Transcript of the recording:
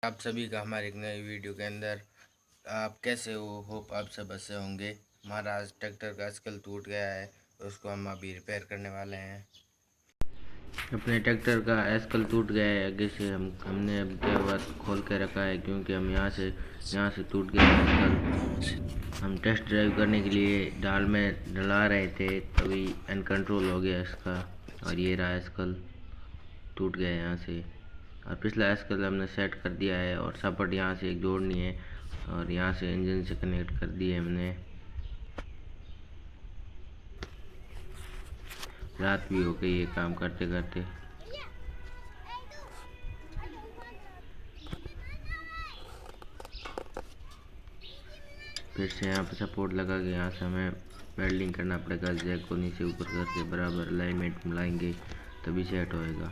आप सभी का हमारे एक नई वीडियो के अंदर। आप कैसे हो? होप आप सब अच्छे होंगे। हमारा आज ट्रैक्टर का स्कल टूट गया है, उसको हम अभी रिपेयर करने वाले हैं। अपने ट्रैक्टर का स्कल टूट गया है आगे से। हमने अब क्या बात खोल के रखा है, क्योंकि हम यहाँ से टूट गया है स्कल। हम टेस्ट ड्राइव करने के लिए डाल में डला रहे थे, तभी अनकंट्रोल हो गया इसका, और ये रहा स्कल टूट गया यहाँ से। और पिछला स्कल हमने सेट कर दिया है, और सपोर्ट यहाँ से एक जोड़नी है, और यहाँ से इंजन से कनेक्ट कर दिए हमने। रात भी हो गई ये काम करते करते। फिर से यहाँ पे सपोर्ट लगा के यहाँ से हमें वेल्डिंग करना पड़ेगा। जैक को नीचे ऊपर करके बराबर अलाइनमेंट मिलाएंगे, तभी सेट होएगा।